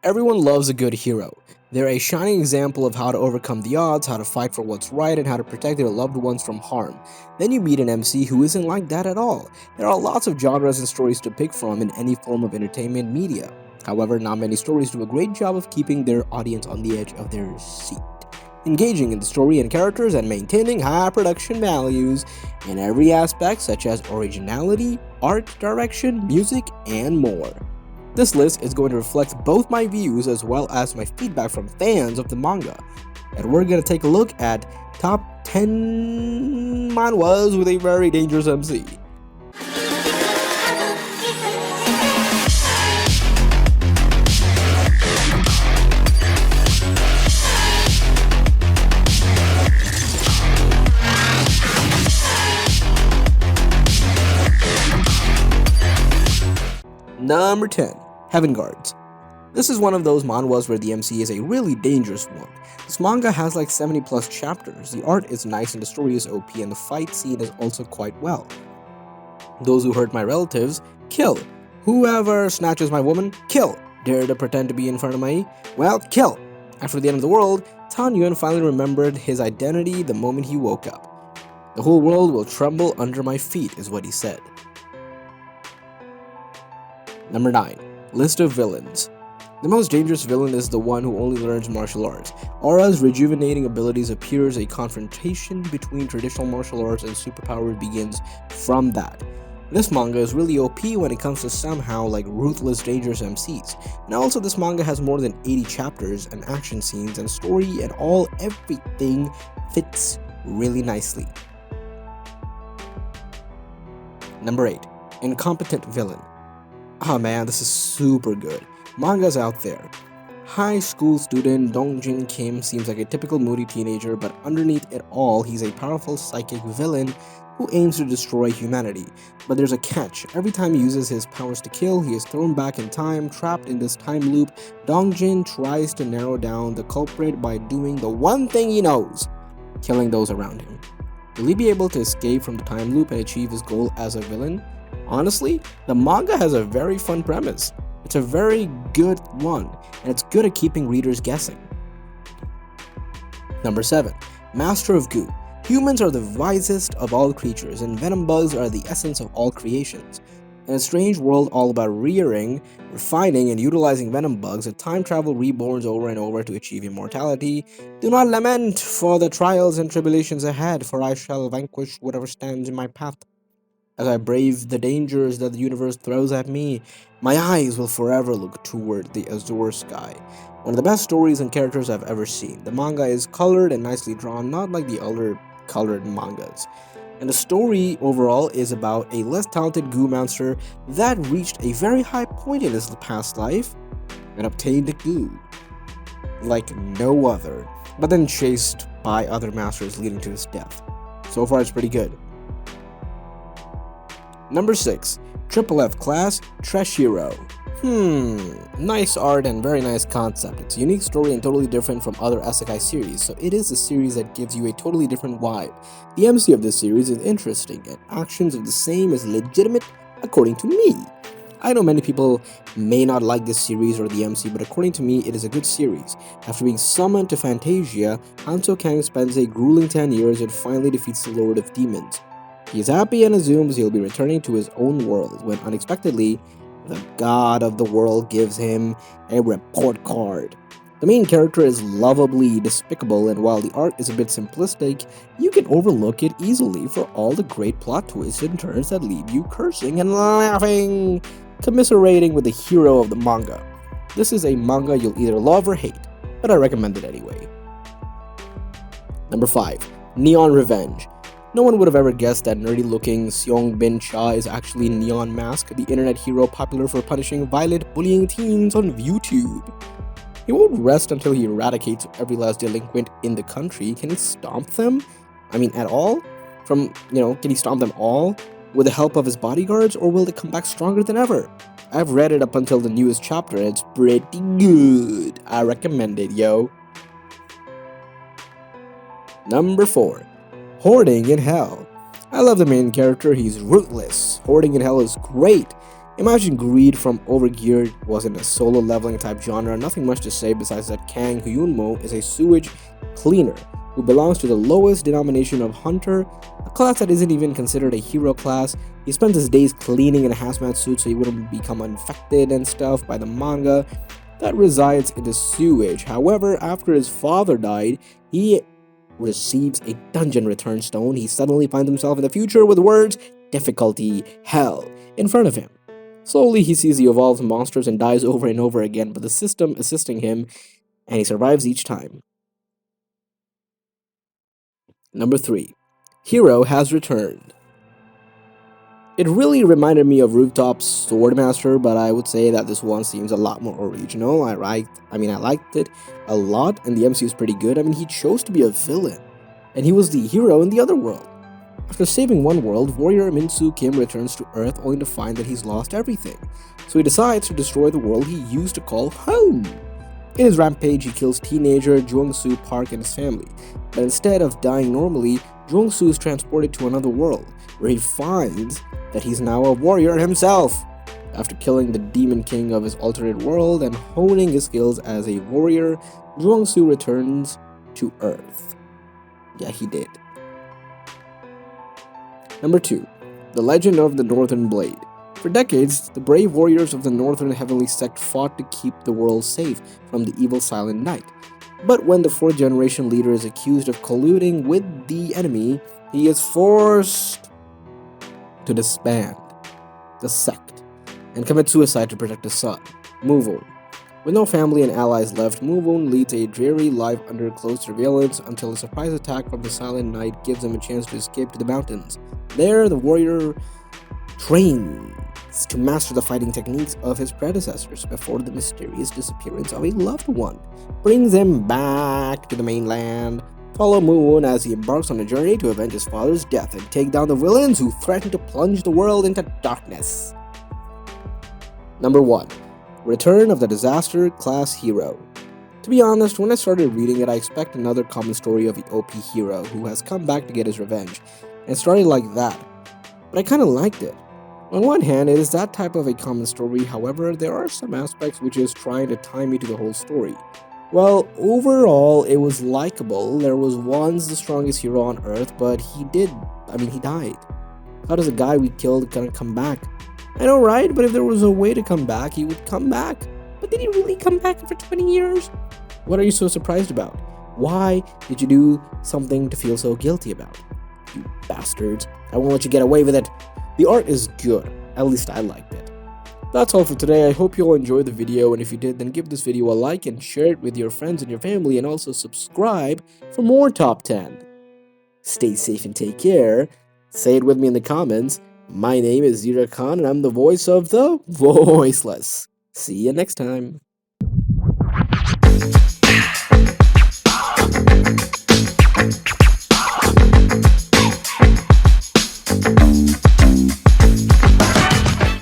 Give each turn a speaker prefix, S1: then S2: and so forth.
S1: Everyone loves a good hero. They're a shining example of how to overcome the odds, how to fight for what's right, and how to protect their loved ones from harm. Then you meet an MC who isn't like that at all. There are lots of genres and stories to pick from in any form of entertainment media. However, not many stories do a great job of keeping their audience on the edge of their seat, engaging in the story and characters, and maintaining high production values in every aspect, such as originality, art direction, music, and more. This list is going to reflect both my views as well as my feedback from fans of the manga, and we're going to take a look at top 10 manhwas with a very dangerous MC. Number 10. Heaven Guards. This is one of those manhwas where the MC is a really dangerous one. This manga has like 70 plus chapters, the art is nice and the story is OP and the fight scene is also quite well. Those who hurt my relatives, kill. Whoever snatches my woman, kill. Dare to pretend to be in front of me, well, kill. After the end of the world, Tan Yuan finally remembered his identity the moment he woke up. The whole world will tremble under my feet is what he said. Number 9. List of villains. The most dangerous villain is the one who only learns martial arts. Aura's rejuvenating abilities appears a confrontation between traditional martial arts and superpowers begins from that. This manga is really OP when it comes to somehow like ruthless dangerous MCs. And also this manga has more than 80 chapters and action scenes and story and everything fits really nicely. Number 8. Incompetent Villain. Oh man, this is super good. Manga's out there. High school student Dongjin Kim seems like a typical moody teenager, but underneath it all, he's a powerful psychic villain who aims to destroy humanity. But there's a catch. Every time he uses his powers to kill, he is thrown back in time. Trapped in this time loop, Dongjin tries to narrow down the culprit by doing the one thing he knows, killing those around him. Will he be able to escape from the time loop and achieve his goal as a villain? Honestly, the manga has a very fun premise. It's a very good one, and it's good at keeping readers guessing. Number 7. Master of Goo. Humans are the wisest of all creatures, and venom bugs are the essence of all creations. In a strange world all about rearing, refining, and utilizing venom bugs, a time travel reborns over and over to achieve immortality. Do not lament for the trials and tribulations ahead, for I shall vanquish whatever stands in my path. As I brave the dangers that the universe throws at me, my eyes will forever look toward the azure sky. One of the best stories and characters I've ever seen. The manga is colored and nicely drawn, not like the other colored mangas. And the story overall is about a less talented goo monster that reached a very high point in his past life and obtained goo like no other, but then chased by other masters leading to his death. So far it's pretty good. Number 6. Triple F Class Trashiro. Nice art and very nice concept. It's a unique story and totally different from other isekai series, so it is a series that gives you a totally different vibe. The MC of this series is interesting, and actions of the same is legitimate according to me. I know many people may not like this series or the MC, but according to me, it is a good series. After being summoned to Fantasia, Hanzo Kang spends a grueling 10 years and finally defeats the Lord of Demons. He is happy and assumes he'll be returning to his own world when unexpectedly, the god of the world gives him a report card. The main character is lovably despicable, and while the art is a bit simplistic, you can overlook it easily for all the great plot twists and turns that leave you cursing and laughing, commiserating with the hero of the manga. This is a manga you'll either love or hate, but I recommend it anyway. Number 5. Neon Revenge. No one would have ever guessed that nerdy-looking Seong Bin Cha is actually Neon Mask, the internet hero popular for punishing violent, bullying teens on YouTube. He won't rest until he eradicates every last delinquent in the country. Can he stomp them? I mean, at all? Can he stomp them all with the help of his bodyguards, or will they come back stronger than ever? I've read it up until the newest chapter and it's pretty good. I recommend it, yo. Number 4. Hoarding in Hell. I love the main character, he's ruthless. Hoarding in Hell is great. Imagine greed from Overgeared was in a solo leveling type genre, nothing much to say besides that Kang Hyunmo is a sewage cleaner who belongs to the lowest denomination of hunter, a class that isn't even considered a hero class. He spends his days cleaning in a hazmat suit so he wouldn't become infected and stuff by the manga that resides in the sewage. However, after his father died, he receives a dungeon return stone. He suddenly finds himself in the future with words, difficulty, hell, in front of him. Slowly, he sees the evolved monsters and dies over and over again, but the system assisting him, and he survives each time. Number 3. Hiro Has Returned. It really reminded me of Rooftop's Swordmaster, but I would say that this one seems a lot more original. I liked it a lot, and the MC is pretty good. He chose to be a villain, and he was the hero in the other world. After saving one world, warrior Minsu Kim returns to Earth only to find that he's lost everything. So he decides to destroy the world he used to call home. In his rampage, he kills teenager Jung-soo Park and his family, but instead of dying normally, Jung-soo is transported to another world, where he finds that he's now a warrior himself. After killing the demon king of his alternate world and honing his skills as a warrior, Jung-soo returns to Earth. Yeah, he did. Number 2. The Legend of the Northern Blade. For decades, the brave warriors of the Northern Heavenly Sect fought to keep the world safe from the evil Silent Knight. But when the 4th generation leader is accused of colluding with the enemy, he is forced to disband the sect and commit suicide to protect his son, Moon. With no family and allies left, Moon leads a dreary life under close surveillance until a surprise attack from the Silent Knight gives him a chance to escape to the mountains. There, the warrior trains to master the fighting techniques of his predecessors before the mysterious disappearance of a loved one brings him back to the mainland. Follow Moon as he embarks on a journey to avenge his father's death and take down the villains who threaten to plunge the world into darkness. Number 1. Return of the Disaster Class Hero. To be honest, when I started reading it, I expect another common story of the OP hero who has come back to get his revenge, and it started like that. But I kinda liked it. On one hand, it is that type of a common story, however, there are some aspects which is trying to tie me to the whole story. Well, overall, it was likable. There was once the strongest hero on Earth, but he died. How does a guy we killed gonna come back? I know, right? But if there was a way to come back, he would come back. But did he really come back after 20 years? What are you so surprised about? Why did you do something to feel so guilty about? You bastards. I won't let you get away with it. The art is good. At least I liked it. That's all for today. I hope you all enjoyed the video, and if you did, then give this video a like and share it with your friends and your family, and also subscribe for more Top 10. Stay safe and take care. Say it with me in the comments. My name is Zira Khan, and I'm the voice of the voiceless. See you next time.